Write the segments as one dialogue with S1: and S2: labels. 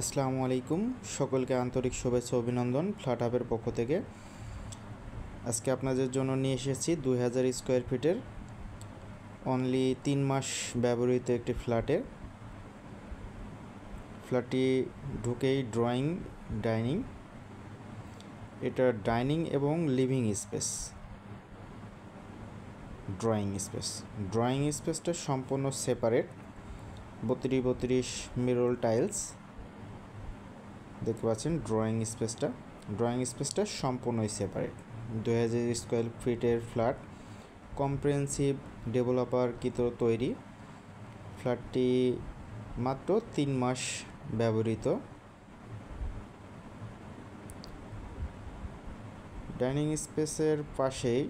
S1: আসসালামু আলাইকুম, সকলকে আন্তরিক শুভেচ্ছা অভিনন্দন ফ্ল্যাট হাবের পক্ষ থেকে। আজকে আপনাদের জন্য নিয়ে এসেছি 2000 স্কোয়ার ফিটের অনলি 3 মাস ব্যবহৃত একটি ফ্ল্যাটটি ঢুকেই ড্রয়িং ডাইনিং, এটা ডাইনিং এবং লিভিং স্পেস। ড্রয়িং স্পেসটা সম্পূর্ণ সেপারেট, 32 মিরর টাইলস দেখতে পাচ্ছেন। ড্রয়িং স্পেসটা সম্পূর্ণই সেপারেট। 2000 স্কোয়ার ফিটের ফ্ল্যাট, কম্প্রিহেনসিভ ডেভেলপারকৃত তৈরি। ফ্ল্যাটটি মাত্র 3 মাস ব্যবহৃত। ডাইনিং স্পেসের পাশেই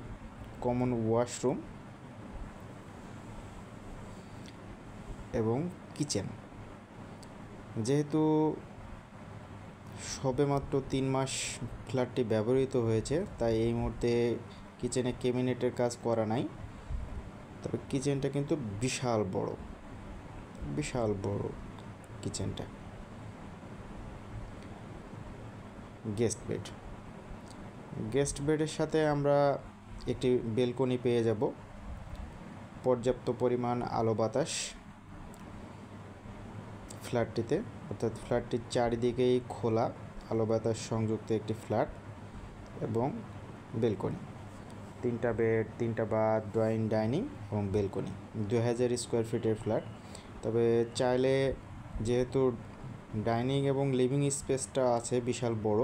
S1: কমন ওয়াশরুম এবং কিচেন। যেহেতু সবেমাত্র 3 মাস ফ্ল্যাটটি ব্যবহৃত হয়েছে, তাই এই মুহূর্তে কিচেনে ক্যাবিনেটের কাজ করা নাই। তবে কিচেনটা কিন্তু বিশাল বড় কিচেনটা। গেস্ট বেডের সাথে আমরা একটি বেলকনি পেয়ে যাব। পর্যাপ্ত পরিমাণ আলো বাতাস ফ্ল্যাটটিতে, অর্থাৎ ফ্ল্যাটটির চারিদিকেই খোলা আলো বাতাস সংযুক্ত একটি ফ্ল্যাট এবং বেলকনি। 3টা বেড, 3টা বাথ, ড্রয়িং ডাইনিং এবং বেলকনি। 2000 স্কোয়ার ফিটের ফ্ল্যাট। তবে চাইলে, যেহেতু ডাইনিং এবং লিভিং স্পেসটা আছে বিশাল বড়,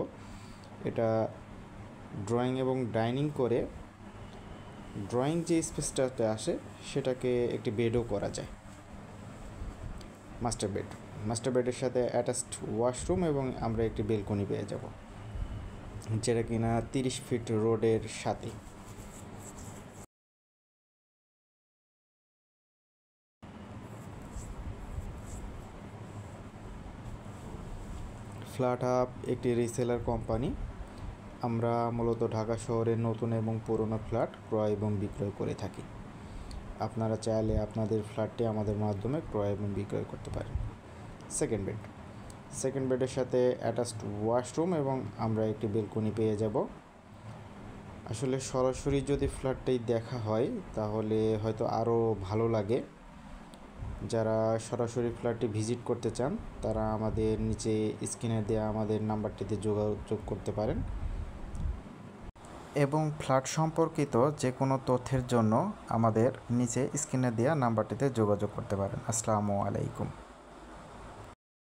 S1: এটা ড্রয়িং এবং ডাইনিং করে ড্রয়িং যে স্পেসটাতে আসে সেটাকে একটি বেডও করা যায়। মাস্টার বেডের সাথে অ্যাটাচড ওয়াশরুম এবং আমরা একটি বেলকনি পেয়ে যাব, যেটা কিনা 30 ফিট রোডের সাথে। ফ্ল্যাট হাব একটি রিসেলার কোম্পানি। আমরা মূলত ঢাকা শহরের নতুন এবং পুরনো ফ্ল্যাট ক্রয় এবং বিক্রয় করে থাকি। আপনারা চাইলে আপনাদের ফ্ল্যাটটি আমাদের মাধ্যমে ক্রয় এবং বিক্রয় করতে পারেন। সেকেন্ড বেডের সাথে অ্যাটাচড ওয়াশরুম এবং আমরা একটি বেলকনি পেয়ে যাব। আসলে সরাসরি যদি ফ্ল্যাটটাই দেখা হয় তাহলে হয়তো আরও ভালো লাগে। যারা সরাসরি ফ্ল্যাটটি ভিজিট করতে চান তারা আমাদের নিচে স্ক্রিনে দেওয়া আমাদের নাম্বারটিতে যোগাযোগ করতে পারেন এবং ফ্ল্যাট সম্পর্কিত যে কোনো তথ্যের জন্য আমাদের নিচে স্ক্রিনে দেওয়া নাম্বারটিতে যোগাযোগ করতে পারেন। আসসালামু আলাইকুম।